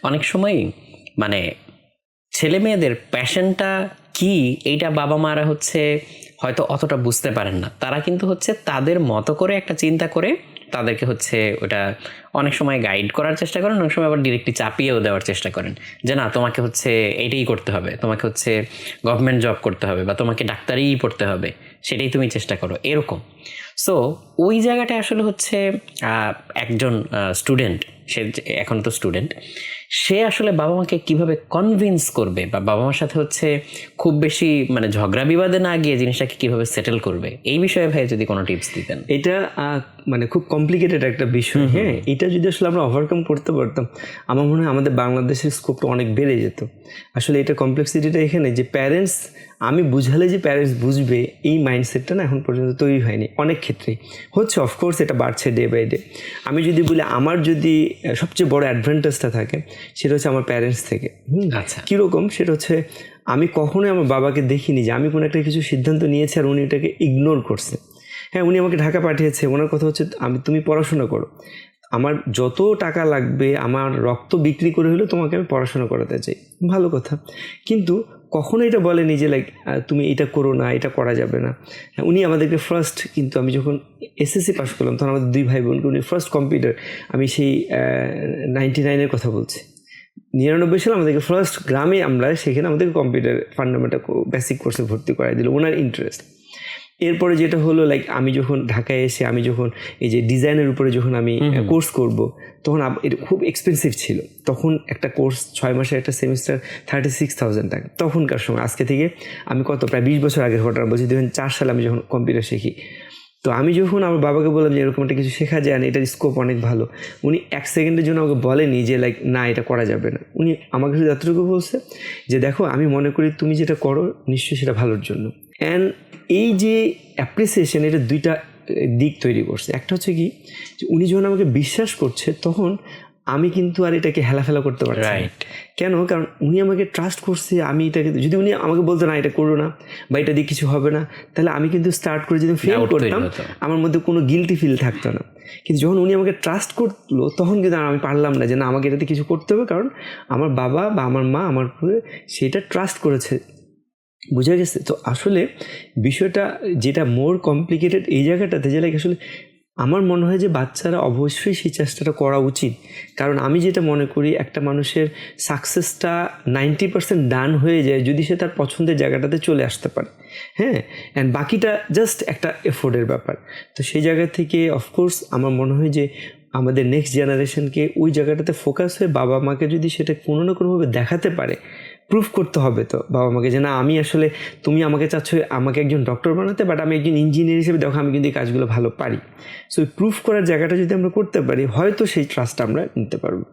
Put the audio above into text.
অনেক সময়ই মানে ছেলে মেয়েদের প্যাশনটা কি এইটা বাবা মারা হচ্ছে হয়তো অতটা বুঝতে পারেন না। তারা কিন্তু হচ্ছে তাদের মতো করে একটা চিন্তা করে তাদেরকে হচ্ছে ওটা অনেক সময় গাইড করার চেষ্টা করেন, অনেক সময় আবার ডিরেক্টলি চাপিয়েও দেওয়ার চেষ্টা করেন যে না তোমাকে হচ্ছে এইটাই করতে হবে, তোমাকে হচ্ছে গভর্নমেন্ট জব করতে হবে বা তোমাকে ডাক্তারিই পড়তে হবে, সেটাই তুমি চেষ্টা করো এরকম। সো ওই জায়গাটা আসলে হচ্ছে একজন স্টুডেন্ট, সে এখন তো স্টুডেন্ট, সে আসলে বাবা মাকে কীভাবে কনভিন্স করবে বা বাবা মার সাথে হচ্ছে খুব বেশি মানে ঝগড়া বিবাদে না গিয়ে জিনিসটাকে কীভাবে সেটেল করবে, এই বিষয়ে ভাই যদি কোনো টিপস দিতেন। এটা মানে খুব কমপ্লিকেটেড একটা বিষয়। হ্যাঁ, এটা যদি আসলে আমরা ওভারকাম করতে পারতাম, আমার মনে হয় আমাদের বাংলাদেশের স্কোপটা অনেক বেড়ে যেত। আসলে এটা কমপ্লেক্সিটিটা এখানে যে প্যারেন্টস, আমি বুঝালে যে প্যারেন্টস বুঝবে এই মাইন্ডসেটটা না এখন পর্যন্ত তৈরি হয়নি। অনেক ক্ষেত্রেই হচ্ছে, অফকোর্স এটা বাড়ছে ডে বাই ডে। আমি যদি বলি আমার যদি সবচেয়ে বড় অ্যাডভান্টেজটা থাকে সেটা হচ্ছে আমার প্যারেন্টস থেকে। আচ্ছা, কীরকম? সেটা হচ্ছে আমি কখনোই আমার বাবাকে দেখিনি যে আমি কোনো একটা কিছু সিদ্ধান্ত নিয়েছি আর উনি এটাকে ইগনোর করছে। হ্যাঁ, উনি আমাকে ঢাকা পাঠিয়েছে, ওনার কথা হচ্ছে তুমি পড়াশোনা করো, আমার যত টাকা লাগবে আমার রক্ত বিক্রি করে হলেও তোমাকে আমি পড়াশোনা করাতে চাই। ভালো কথা, কিন্তু কখনো এটা বলেনি যে লাইক তুমি এটা করো না, এটা করা যাবে না। উনি আমাদেরকে ফার্স্ট, কিন্তু আমি যখন এসএসসি পাস করলাম তখন আমাদের 2 ভাই বোনকে উনি ফার্স্ট কম্পিউটার, আমি সেই 99-এর কথা বলছি, 99 সালে আমাদেরকে ফার্স্ট গ্রামে আমরা সেখানে আমাদেরকে কম্পিউটার ফান্ডামেন্টাল বেসিক কোর্সে ভর্তি করাই দিল, ওনার ইন্টারেস্ট। এরপরে যেটা হলো লাইক আমি যখন ঢাকায় এসে আমি যখন এই যে ডিজাইনের উপরে যখন আমি কোর্স করব, তখন এটা খুব এক্সপেন্সিভ ছিল। তখন একটা কোর্স 6 মাসের একটা সেমিস্টার 36,000 টাকা তখনকার সময়। আজকে থেকে আমি প্রায় 20 বছর আগের ঘটনা বলছি, 2004 সালে আমি যখন কম্পিউটার শিখি। তো আমি যখন আমার বাবাকে বললাম যে এরকম একটা কিছু শেখা যায় না, এটার স্কোপ অনেক ভালো, উনি 1 সেকেন্ডের জন্য আমাকে বলেনি যে লাইক না এটা করা যাবে না। উনি আমাকে শুধু এতটুকু বলছে যে দেখো আমি মনে করি তুমি যেটা করো নিশ্চয়ই সেটা ভালোর জন্য। অ্যান্ড এই যে অ্যাপ্রিসিয়েশন, এটা 2টা দিক তৈরি করছে। একটা হচ্ছে কি, উনি যখন আমাকে বিশ্বাস করছে তখন আমি কিন্তু আর এটাকে হেলাফেলা করতে পারছি না। কেন? কারণ উনি আমাকে ট্রাস্ট করছে। আমি এটাকে, যদি উনি আমাকে বলতো না এটা করো না বা এটা দিয়ে কিছু হবে না, তাহলে আমি কিন্তু স্টার্ট করে যদি ফেল করতাম আমার মধ্যে কোনো গিলটি ফিল থাকতো না। কিন্তু যখন উনি আমাকে ট্রাস্ট করলো তখন কিন্তু আমি পারলাম না যে না আমাকে এটাতে কিছু করতে হবে, কারণ আমার বাবা বা আমার মা আমার উপরে সেটা ট্রাস্ট করেছে। বুঝা গেছে? তো আসলে বিষয়টা যেটা মোর কমপ্লিকেটেড এই জায়গাটাতে, যে লাইক আসলে আমার মনে হয় যে বাচ্চারা অবশ্যই সেই চেষ্টাটা করা উচিত। কারণ আমি যেটা মনে করি, একটা মানুষের সাকসেসটা 90% ডান হয়ে যায় যদি সে তার পছন্দের জায়গাটাতে চলে আসতে পারে। হ্যাঁ, অ্যান্ড বাকিটা জাস্ট একটা এফোর্টের ব্যাপার। তো সেই জায়গা থেকে অফকোর্স আমার মনে হয় যে আমাদের নেক্সট জেনারেশনকে ওই জায়গাটাতে ফোকাস হয়ে বাবা মাকে যদি সেটা কোনো না কোনোভাবে দেখাতে পারে, প্রুফ করতে হবে তো বাবা মাকে যে না আমি আসলে, তুমি আমাকে চাচ্ছ আমাকে একজন ডক্টর বানাতে, বাট আমি একজন ইঞ্জিনিয়ার হিসেবে দেখো আমি কিন্তু এই কাজগুলো ভালো পারি। সো প্রুফ করার জায়গাটা যদি আমরা করতে পারি, হয়তো সেই ট্রাস্টটা আমরা নিতে পারবো।